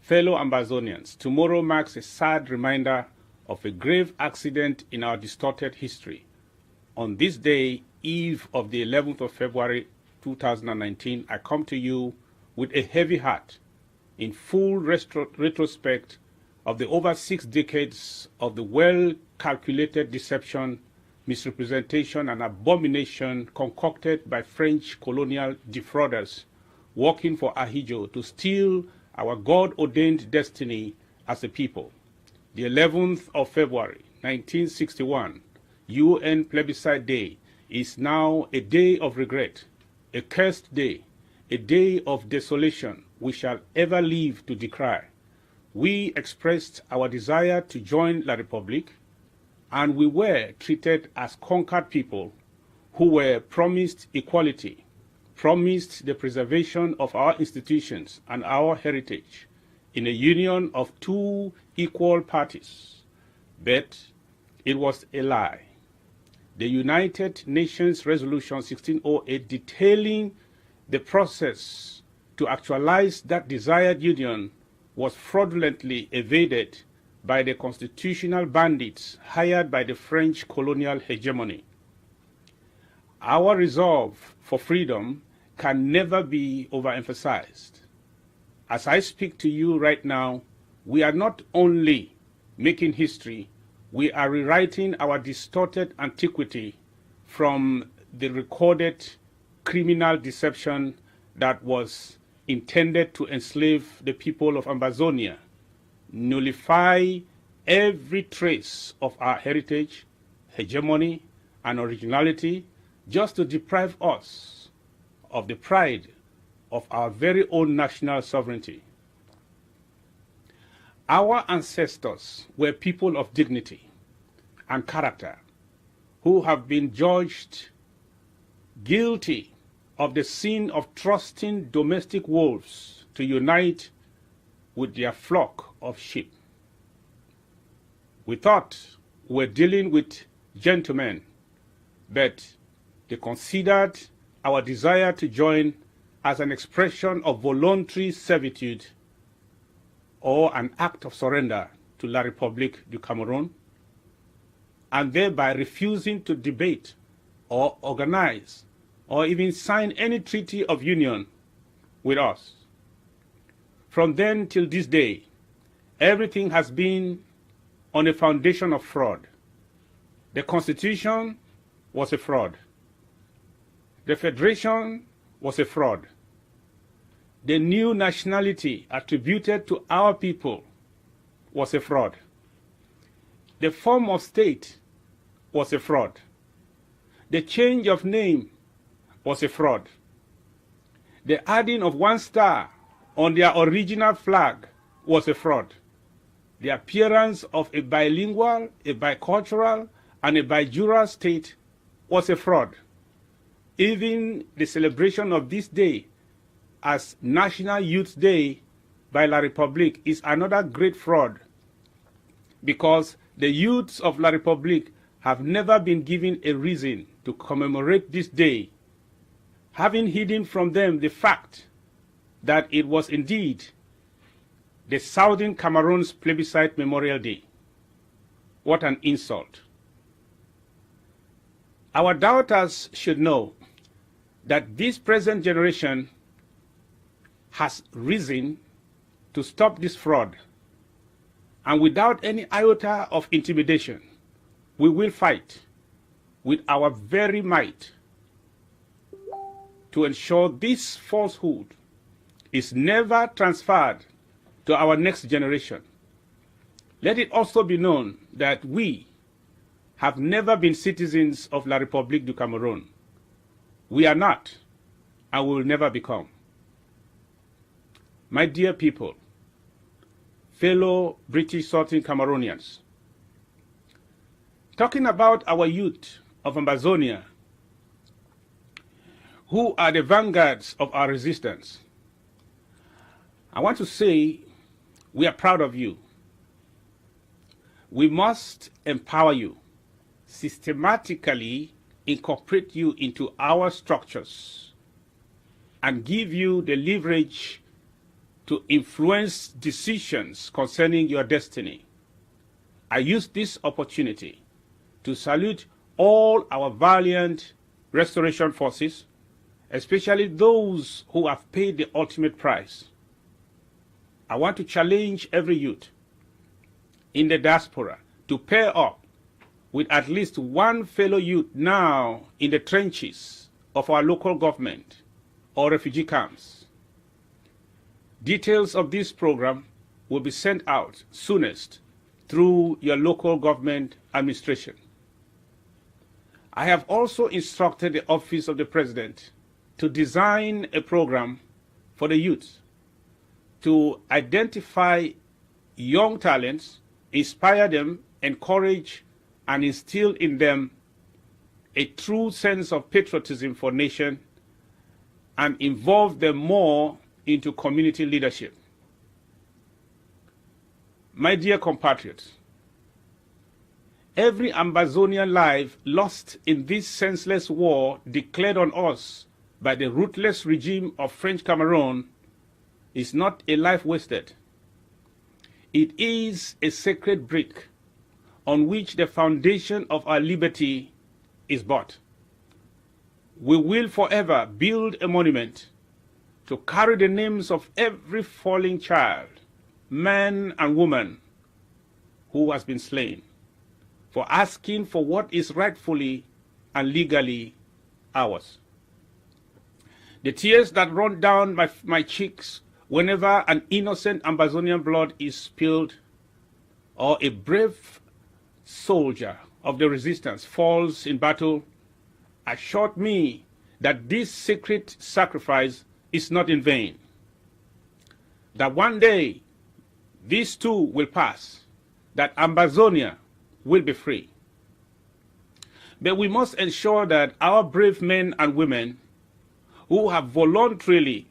Fellow Ambazonians, tomorrow marks a sad reminder of a grave accident in our distorted history. On this day, eve of the 11th of February 2019, I come to you with a heavy heart in full retrospect of the over 6 decades of the well-calculated deception, misrepresentation, and abomination concocted by French colonial defrauders working for Ahijo to steal our God-ordained destiny as a people. The 11th of February, 1961, UN Plebiscite Day, is now a day of regret, a cursed day, a day of desolation we shall ever live to decry. We expressed our desire to join La République, and we were treated as conquered people who were promised equality, promised the preservation of our institutions and our heritage in a union of 2 equal parties. But it was a lie. The United Nations Resolution 1608 detailing the process to actualize that desired union was fraudulently evaded by the constitutional bandits hired by the French colonial hegemony. Our resolve for freedom can never be overemphasized. As I speak to you right now, we are not only making history, we are rewriting our distorted antiquity from the recorded criminal deception that was intended to enslave the people of Ambazonia, nullify every trace of our heritage, hegemony, and originality, just to deprive us of the pride of our very own national sovereignty. Our ancestors were people of dignity and character who have been judged guilty of the sin of trusting domestic wolves to unite with their flock of sheep. We thought we were dealing with gentlemen, but they considered our desire to join as an expression of voluntary servitude or an act of surrender to La République du Cameroon, and thereby refusing to debate or organize or even sign any treaty of union with us. From then till this day, everything has been on a foundation of fraud. The Constitution was a fraud. The Federation was a fraud. The new nationality attributed to our people was a fraud. The form of state was a fraud. The change of name was a fraud. The adding of 1 star on their original flag was a fraud. The appearance of a bilingual, a bicultural, and a bijural state was a fraud. Even the celebration of this day as National Youth Day by La République is another great fraud, because the youths of La République have never been given a reason to commemorate this day, having hidden from them the fact that it was indeed the Southern Cameroon's Plebiscite Memorial Day. What an insult. Our doubters should know that this present generation has risen to stop this fraud, and without any iota of intimidation, we will fight with our very might to ensure this falsehood is never transferred to our next generation. Let it also be known that we have never been citizens of La République du Cameroon. We are not, and will never become. My dear people, fellow British Southern Cameroonians, talking about our youth of Ambazonia, who are the vanguards of our resistance, I want to say we are proud of you. We must empower you, systematically incorporate you into our structures, and give you the leverage to influence decisions concerning your destiny. I use this opportunity to salute all our valiant restoration forces, especially those who have paid the ultimate price. I want to challenge every youth in the diaspora to pair up with at least one fellow youth now in the trenches of our local government or refugee camps. Details of this program will be sent out soonest through your local government administration. I have also instructed the Office of the President to design a program for the youth to identify young talents, inspire them, encourage, and instill in them a true sense of patriotism for nation, and involve them more into community leadership. My dear compatriots, every Amazonian life lost in this senseless war declared on us by the ruthless regime of French Cameroon is not a life wasted. It is a sacred brick on which the foundation of our liberty is built. We will forever build a monument to carry the names of every falling child, man and woman who has been slain for asking for what is rightfully and legally ours. The tears that run down my cheeks whenever an innocent Amazonian blood is spilled or a brave soldier of the resistance falls in battle assured me that this sacred sacrifice is not in vain, that one day these too will pass, that Amazonia will be free. But we must ensure that our brave men and women who have voluntarily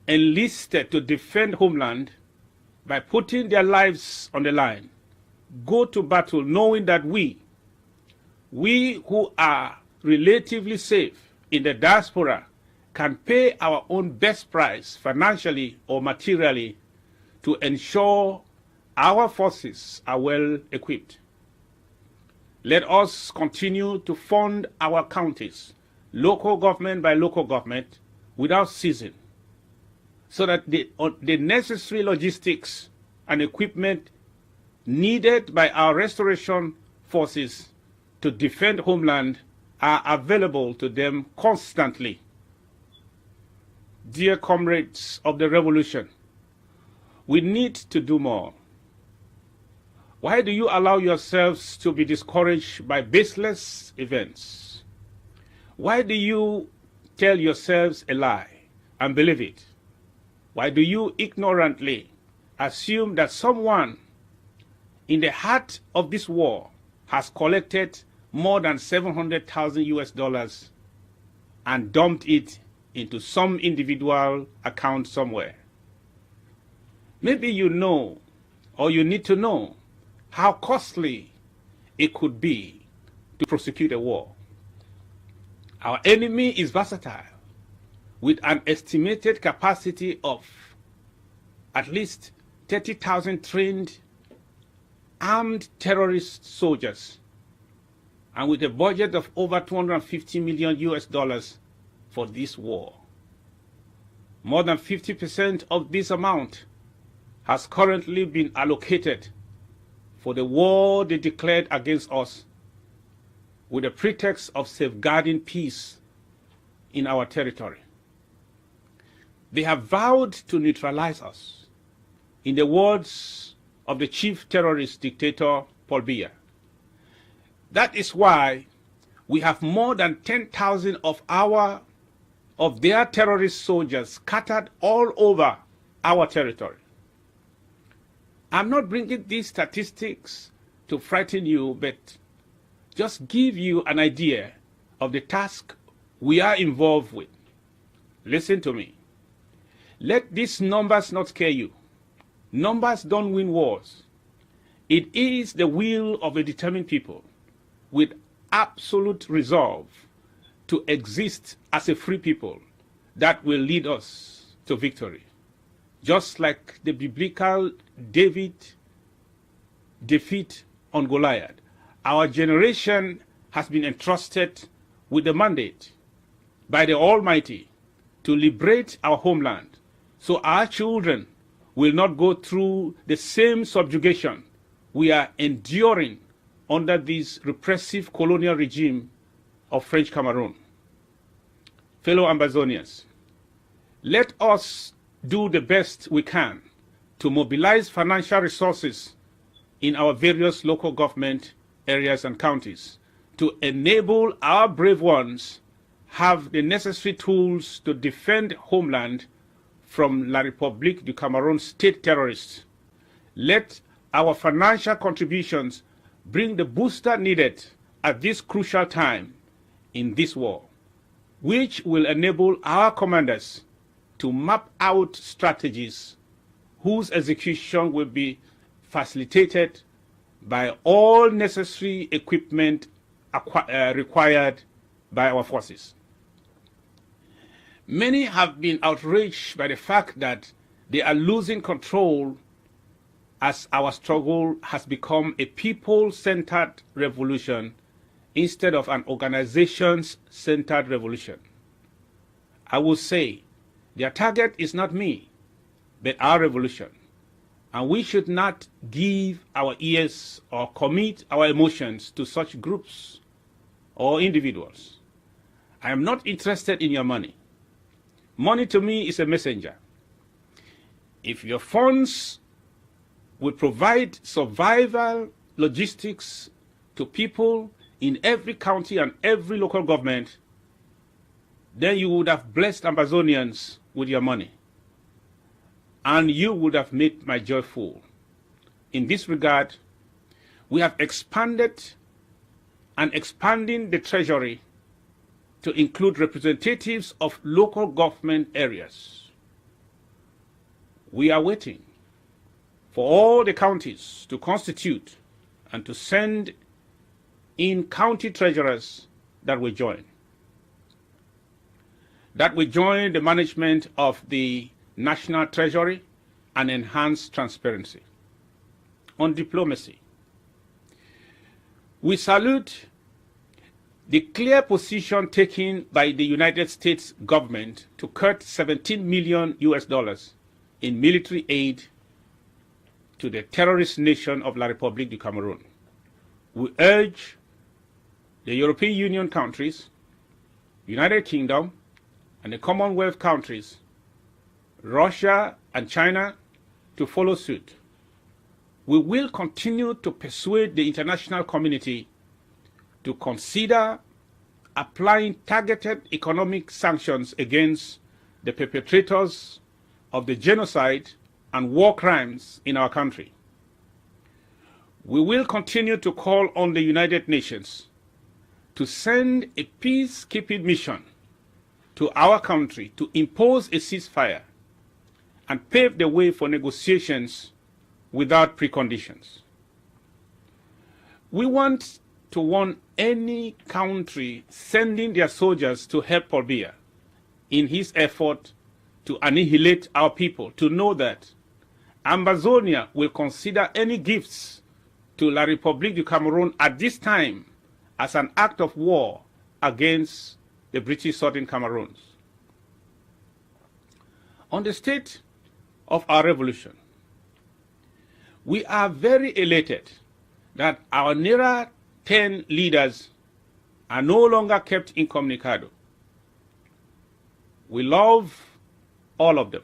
enlisted to defend homeland by putting their lives on the line go to battle knowing that we who are relatively safe in the diaspora can pay our own best price financially or materially to ensure our forces are well equipped. Let us continue to fund our counties, local government by local government, without ceasing, so that the necessary logistics and equipment needed by our restoration forces to defend homeland are available to them constantly. Dear comrades of the revolution, we need to do more. Why do you allow yourselves to be discouraged by baseless events? Why do you tell yourselves a lie and believe it? Why do you ignorantly assume that someone in the heart of this war has collected more than $700,000 and dumped it into some individual account somewhere? Maybe you know, or you need to know, how costly it could be to prosecute a war. Our enemy is versatile, with an estimated capacity of at least 30,000 trained armed terrorist soldiers, and with a budget of over $250 million for this war. More than 50% of this amount has currently been allocated for the war they declared against us with the pretext of safeguarding peace in our territory. They have vowed to neutralize us, in the words of the chief terrorist dictator, Paul Biya. That is why we have more than 10,000 of their terrorist soldiers scattered all over our territory. I'm not bringing these statistics to frighten you, but just give you an idea of the task we are involved with. Listen to me. Let these numbers not scare you. Numbers don't win wars. It is the will of a determined people with absolute resolve to exist as a free people that will lead us to victory. just like the biblical David defeat on Goliath. Our generation has been entrusted with the mandate by the Almighty to liberate our homeland, so our children will not go through the same subjugation we are enduring under this repressive colonial regime of French Cameroon. Fellow Ambazonians, let us do the best we can to mobilize financial resources in our various local government areas and counties to enable our brave ones have the necessary tools to defend homeland from La République du Cameroon state terrorists. Let our financial contributions bring the booster needed at this crucial time in this war, which will enable our commanders to map out strategies whose execution will be facilitated by all necessary equipment required by our forces. Many have been outraged by the fact that they are losing control as our struggle has become a people-centered revolution instead of an organizations-centered revolution. I will say, their target is not me, but our revolution. And we should not give our ears or commit our emotions to such groups or individuals. I am not interested in your money. Money to me is a messenger. If your funds would provide survival logistics to people in every county and every local government, then you would have blessed Ambazonians with your money, and you would have made my joy full. In this regard, we have expanded and expanding the treasury to include representatives of local government areas. We are waiting for all the counties to constitute and to send in county treasurers that will join. That will join the management of the National Treasury and enhance transparency. On diplomacy, we salute the clear position taken by the United States government to cut $17 million in military aid to the terrorist nation of La République du Cameroon. We urge the European Union countries, United Kingdom, and the Commonwealth countries, Russia and China, to follow suit. We will continue to persuade the international community to consider applying targeted economic sanctions against the perpetrators of the genocide and war crimes in our country. We will continue to call on the United Nations to send a peacekeeping mission to our country to impose a ceasefire and pave the way for negotiations without preconditions. We want to warn any country sending their soldiers to help Paul Biya in his effort to annihilate our people to know that Ambazonia will consider any gifts to La République du Cameroon at this time as an act of war against the British Southern Cameroons. On the state of our revolution, we are very elated that our nearer 10 leaders are no longer kept incommunicado. We love all of them.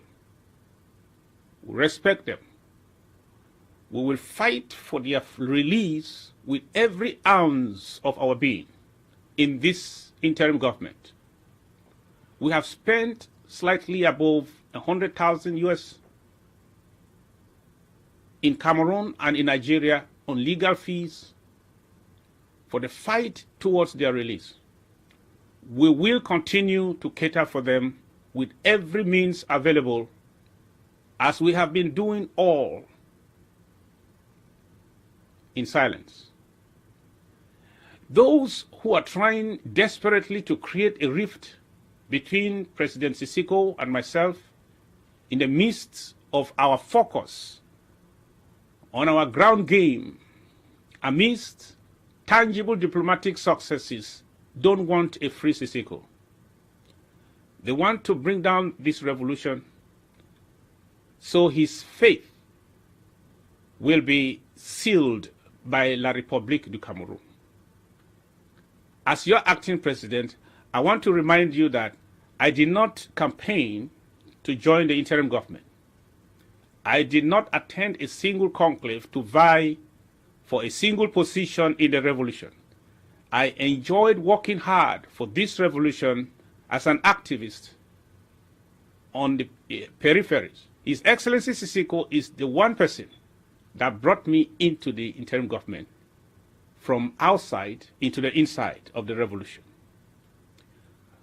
We respect them. We will fight for their release with every ounce of our being in this interim government. We have spent slightly above 100,000 US in Cameroon and in Nigeria on legal fees for the fight towards their release. We will continue to cater for them with every means available, as we have been doing all in silence. Those who are trying desperately to create a rift between President SAKO and myself in the midst of our focus on our ground game amidst tangible diplomatic successes don't want a free SAKO. They want to bring down this revolution so his faith will be sealed by La République du Cameroon. As your acting president, I want to remind you that I did not campaign to join the interim government. I did not attend a single conclave to vie for a single position in the revolution. I enjoyed working hard for this revolution as an activist on the peripheries. His Excellency SAKO is the one person that brought me into the interim government from outside into the inside of the revolution.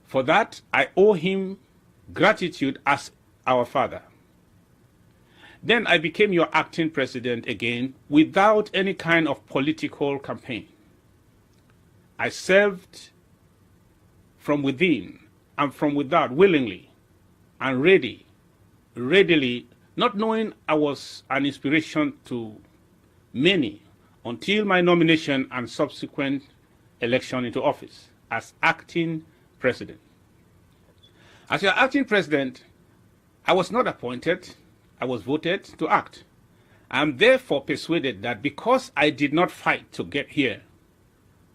For that, I owe him gratitude as our father. Then I became your acting president again without any kind of political campaign. I served from within and from without willingly and readily, not knowing I was an inspiration to many until my nomination and subsequent election into office as acting president. As your acting president, I was not appointed, I was voted to act. I am therefore persuaded that because I did not fight to get here,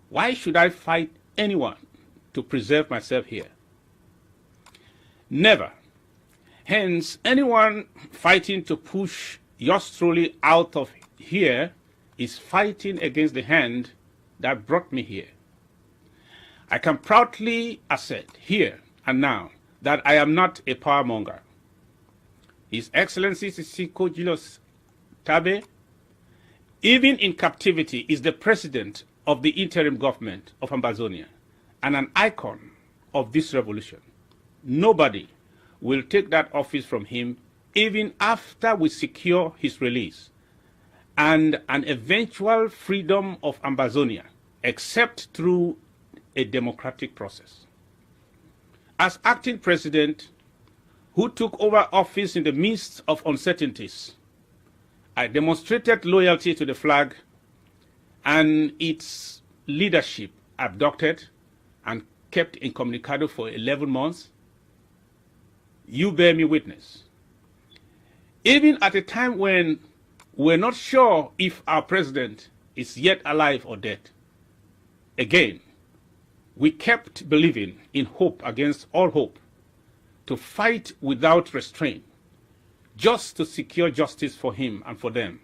why should I fight anyone to preserve myself here? Never. Hence, anyone fighting to push yours truly out of here is fighting against the hand that brought me here. I can proudly assert here and now that I am not a power monger. His Excellency SAKO Julius Tabe, even in captivity, is the president of the interim government of Ambazonia and an icon of this revolution. Nobody will take that office from him even after we secure his release and an eventual freedom of Ambazonia, except through a democratic process. As acting president, who took over office in the midst of uncertainties, I demonstrated loyalty to the flag and its leadership abducted and kept incommunicado for 11 months. You bear me witness. Even at a time when we're not sure if our president is yet alive or dead, again, we kept believing in hope against all hope, to fight without restraint, just to secure justice for him and for them.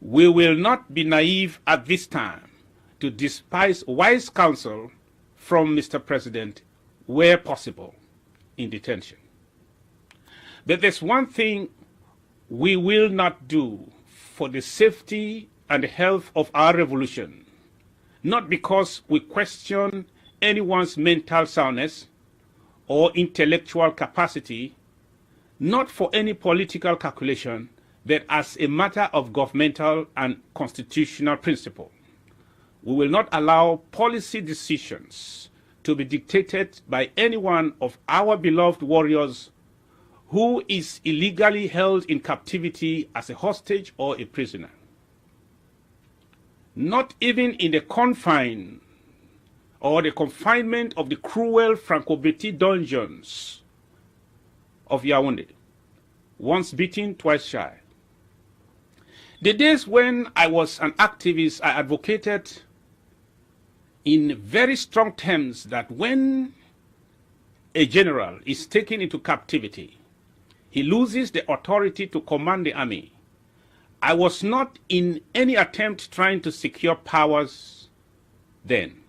We will not be naive at this time to despise wise counsel from Mr. President where possible in detention. But there's one thing we will not do for the safety and the health of our revolution, not because we question anyone's mental soundness or intellectual capacity, not for any political calculation, but as a matter of governmental and constitutional principle. We will not allow policy decisions to be dictated by any one of our beloved warriors who is illegally held in captivity as a hostage or a prisoner. Not even in the confine or the confinement of the cruel Franco-Beti dungeons of Yaoundé, once beaten, twice shy. The days when I was an activist, I advocated in very strong terms that when a general is taken into captivity, he loses the authority to command the army. I was not in any attempt trying to secure powers then.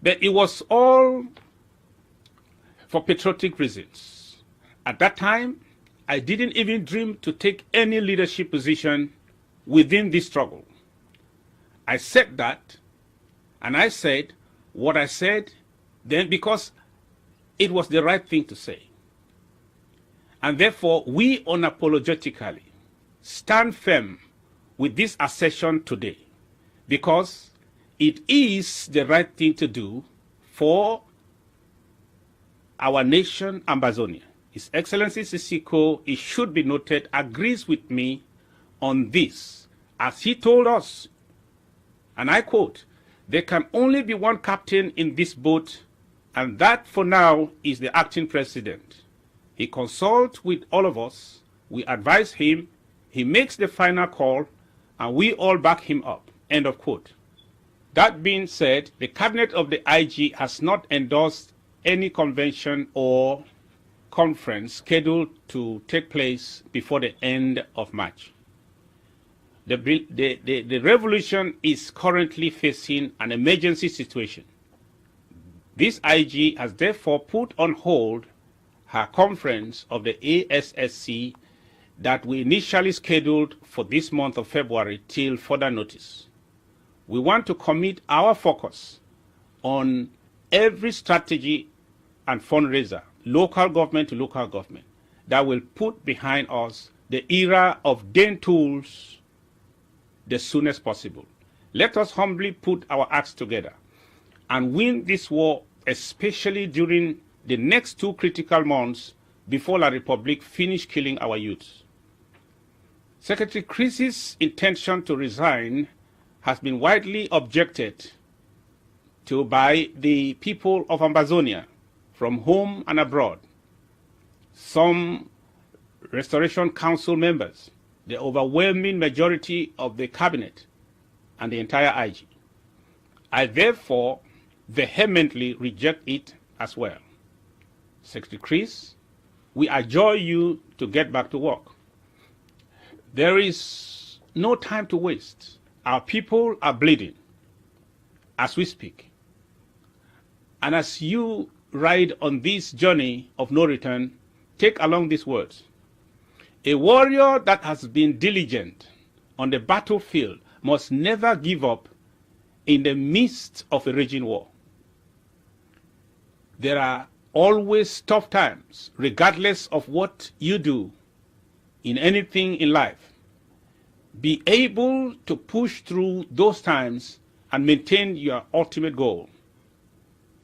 But it was all for patriotic reasons. At that time, I didn't even dream to take any leadership position within this struggle. I said that, and I said what I said then because it was the right thing to say. And therefore, we unapologetically stand firm with this assertion today because it is the right thing to do for our nation, Ambazonia. His Excellency SAKO, it should be noted, agrees with me on this, as he told us, and I quote, "There can only be one captain in this boat, and that for now is the acting president. He consults with all of us, we advise him, he makes the final call, and we all back him up." End of quote. That being said, the cabinet of the IG has not endorsed any convention or conference scheduled to take place before the end of March. The revolution is currently facing an emergency situation. This IG has therefore put on hold her conference of the ASSC that we initially scheduled for this month of February till further notice. We want to commit our focus on every strategy and fundraiser, local government to local government, that will put behind us the era of den tools the soonest possible. Let us humbly put our acts together and win this war, especially during the next 2 critical months before La Republique finish killing our youths. Secretary Chris's intention to resign has been widely objected to by the people of Ambazonia, from home and abroad. Some Restoration Council members, the overwhelming majority of the cabinet, and the entire IG. I therefore vehemently reject it as well. Secretary Chris, we adjure you to get back to work. There is no time to waste. Our people are bleeding as we speak. And as you ride on this journey of no return, take along these words. A warrior that has been diligent on the battlefield must never give up in the midst of a raging war. There are always tough times, regardless of what you do in anything in life. Be able to push through those times and maintain your ultimate goal.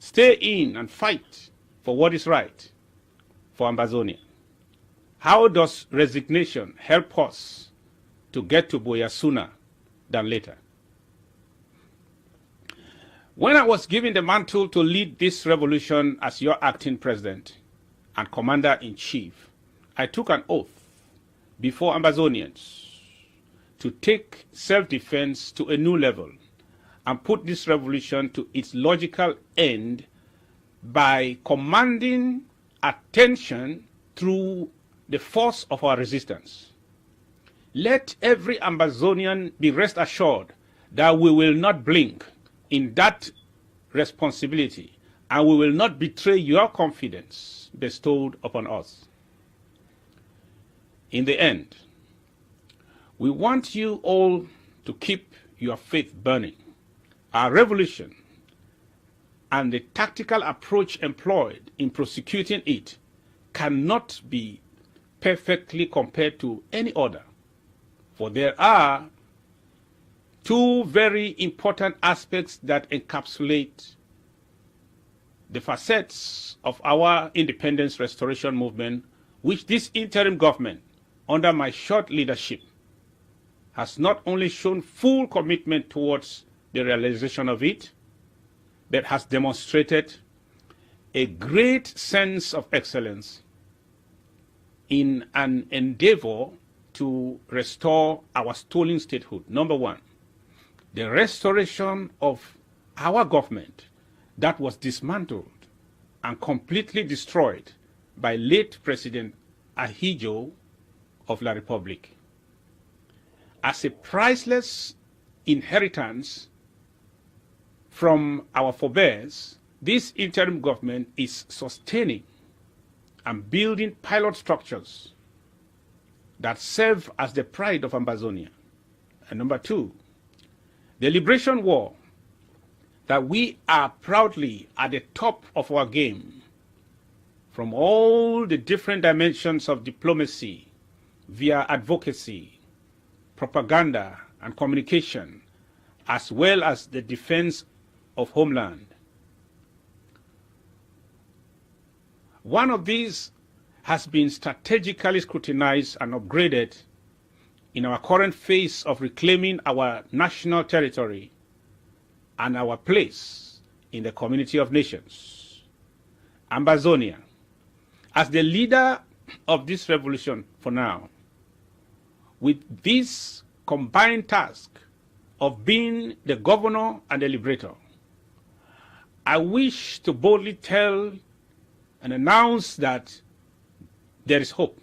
Stay in and fight for what is right for Ambazonia. How does resignation help us to get to Buea sooner than later? When I was given the mantle to lead this revolution as your acting president and commander-in-chief, I took an oath before Ambazonians to take self-defense to a new level and put this revolution to its logical end by commanding attention through the force of our resistance. Let every Ambazonian be rest assured that we will not blink in that responsibility, and we will not betray your confidence bestowed upon us. In the end, we want you all to keep your faith burning. Our revolution and the tactical approach employed in prosecuting it cannot be perfectly compared to any other, for there are 2 very important aspects that encapsulate the facets of our independence restoration movement, which this interim government, under my short leadership, has not only shown full commitment towards the realization of it, but has demonstrated a great sense of excellence in an endeavor to restore our stolen statehood. Number 1, the restoration of our government that was dismantled and completely destroyed by late President Ahidjo of La Republique. As a priceless inheritance from our forebears, this interim government is sustaining and building pilot structures that serve as the pride of Ambazonia. And number 2, the liberation war that we are proudly at the top of our game from all the different dimensions of diplomacy via advocacy, propaganda, and communication, as well as the defense of homeland. One of these has been strategically scrutinized and upgraded in our current phase of reclaiming our national territory and our place in the community of nations. Ambazonia, as the leader of this revolution for now, with this combined task of being the governor and the liberator, I wish to boldly tell and announce that there is hope.